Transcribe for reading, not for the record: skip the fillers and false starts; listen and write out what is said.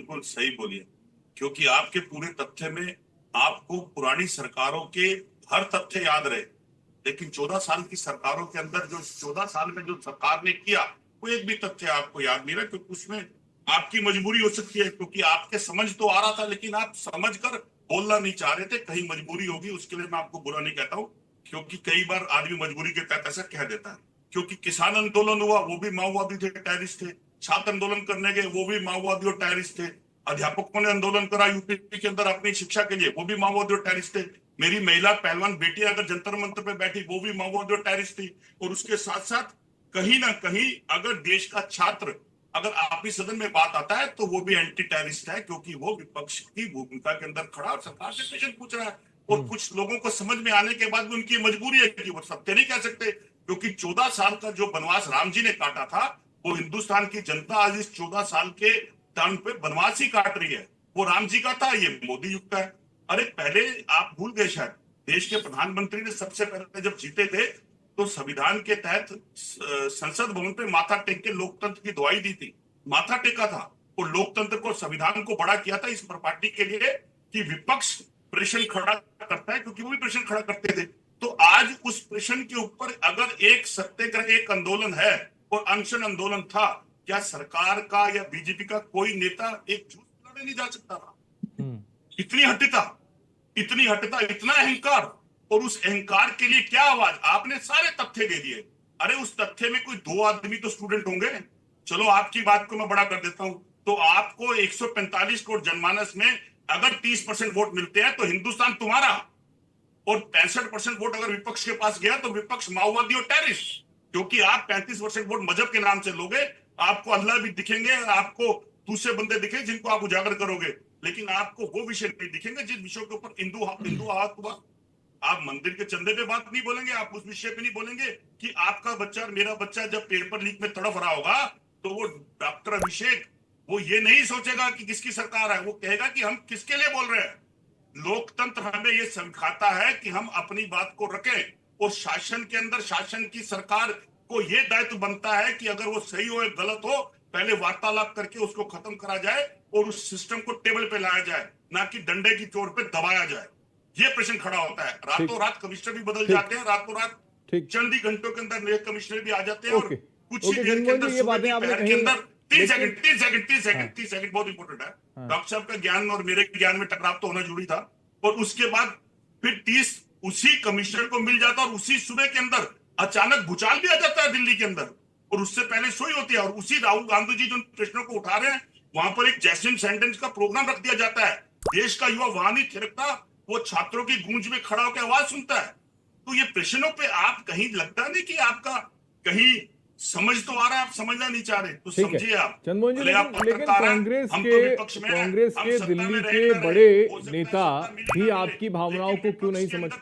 बिल्कुल सही बोलिए, क्योंकि आपके पूरे तथ्य में आपको पुरानी सरकारों के हर तथ्य याद रहे, लेकिन 14 साल की सरकारों के अंदर जो 14 साल में जो सरकार ने किया वो एक भी तथ्य आपको याद नहीं रहा, क्योंकि उसमें आपकी मजबूरी हो सकती है, क्योंकि आपके समझ तो आ रहा था लेकिन आप समझ कर बोलना नहीं चाह रहे थे। कहीं मजबूरी होगी, उसके लिए मैं आपको बुरा नहीं कहता हूँ, क्योंकि कई बार आदमी मजबूरी के तहत ऐसा कह देता है। क्योंकि किसान आंदोलन हुआ, वो भी माओवादी थे, टेररिस्ट थे। छात्र आंदोलन करने गए, वो भी माओवादी और टेररिस्ट थे। अध्यापकों ने आंदोलन करा यूपी के अंदर अपनी शिक्षा के लिए, वो भी माओवादी और टेररिस्ट थे। मेरी महिला पहलवान बेटियां अगर जंतर मंतर पे बैठी, वो भी माओवादी और टेररिस्ट थी। और उसके साथ साथ कहीं ना कहीं अगर देश का छात्र अगर आपकी सदन में बात आता है तो वो भी एंटी टेररिस्ट है, क्योंकि वो विपक्ष की भूमिका के अंदर खड़ा और सरकार से प्रश्न पूछ रहा है। और कुछ लोगों को समझ में आने के बाद भी उनकी मजबूरी है कि वो सत्य नहीं कह सकते, क्योंकि 14 साल का जो वनवास राम जी ने काटा था, वो हिंदुस्तान की जनता आज इस 14 साल के टर्म पे वनवास ही काट रही है। वो राम जी का था, ये मोदी युग का है। अरे पहले आप भूल गए शायद, देश के प्रधानमंत्री ने सबसे पहले जब जीते थे तो संविधान के तहत संसद भवन पे माथा टेक के लोकतंत्र की दुहाई दी थी, माथा टेका था। और लोकतंत्र को, संविधान को बड़ा किया था इस पार्टी के लिए कि विपक्ष प्रश्न खड़ा करता है, क्योंकि वो भी प्रश्न खड़ा करते थे। तो आज उस प्रश्न के ऊपर अगर एक सत्याग्रह, एक आंदोलन है और अनशन आंदोलन था, क्या सरकार का या बीजेपी का कोई नेता एक झूठ बोलने नहीं जा सकता था? इतनी हटता, इतनी हटता, इतना अहंकार। और उस अहंकार के लिए क्या आवाज? आपने सारे तथ्य दे दिए। अरे उस तथ्य में कोई 2 आदमी तो स्टूडेंट होंगे। चलो आपकी बात को मैं बड़ा कर देता हूं, तो आपको 145 करोड़ जनमानस में अगर 30% वोट मिलते हैं तो हिंदुस्तान तुम्हारा, और 65% वोट अगर विपक्ष के पास गया तो विपक्ष माओवादी और टेररिस्ट। क्योंकि आप 35% वोट मजहब के नाम से लोगे, आपको अल्लाह भी दिखेंगे, आपको दूसरे बंदे दिखेंगे जिनको आप उजागर करोगे, लेकिन आपको वो विषय नहीं दिखेंगे जिस विषयों के ऊपर हिंदू हाथ हुआ। आप मंदिर के चंदे पे बात नहीं बोलेंगे, आप उस विषय पे नहीं बोलेंगे कि आपका बच्चा और मेरा बच्चा जब पेपर लीक में तड़फ रहा होगा तो वो डॉक्टर अभिषेक वो ये नहीं सोचेगा कि किसकी सरकार है, वो कहेगा कि हम किसके लिए बोल रहे हैं। लोकतंत्र हमें ये सिखाता है कि हम अपनी बात को रखें, और शासन के अंदर शासन की सरकार को ये दायित्व बनता है कि अगर वो सही हो या गलत हो, पहले वार्तालाप करके उसको खत्म करा जाए और उस सिस्टम को टेबल पे लाया जाए, ना कि डंडे की चोट पे दबाया जाए। ये प्रश्न खड़ा होता है। रातों रात कमिश्नर भी बदल जाते हैं, रातों रात चंद ही घंटों के अंदर नए कमिश्नर भी आ जाते हैं, और कुछ ही देर के अंदर सुबह की पहर के अंदर 30 सेकंड बहुत इंपॉर्टेंट है। डॉक्टर साहब का ज्ञान और मेरे ज्ञान में टकराव तो होना जरूरी था, और उसके बाद फिर 30 उसी कमिश्नर को मिल जाता, और उसी सुबह के अंदर अचानक भूचाल भी आ जाता है दिल्ली के अंदर, और उससे पहले सोई होती है। और उसी राहुल गांधी जी जो प्रश्नों को उठा रहे हैं, वहां पर एक जैस्मिन सेंटेंस का प्रोग्राम रख दिया जाता है। देश का युवा वहां नहीं थिरकता, वो छात्रों की गूंज में खड़ा होकर आवाज सुनता है। तो ये प्रश्नों पे आप कहीं लगता नहीं कि आपका कहीं समझ तो आ रहा है, आप समझना नहीं चाह रहे, तो समझिए आप। चंद्रमोहन जी, लेकिन कांग्रेस के दिल्ली के सत्ता में बड़े रहेंगे, हो सकता है नेता सत्ता मिले भी ना मिले, आपकी भावनाओं को लेकिन क्यों नहीं विपक्ष के समझ अंदर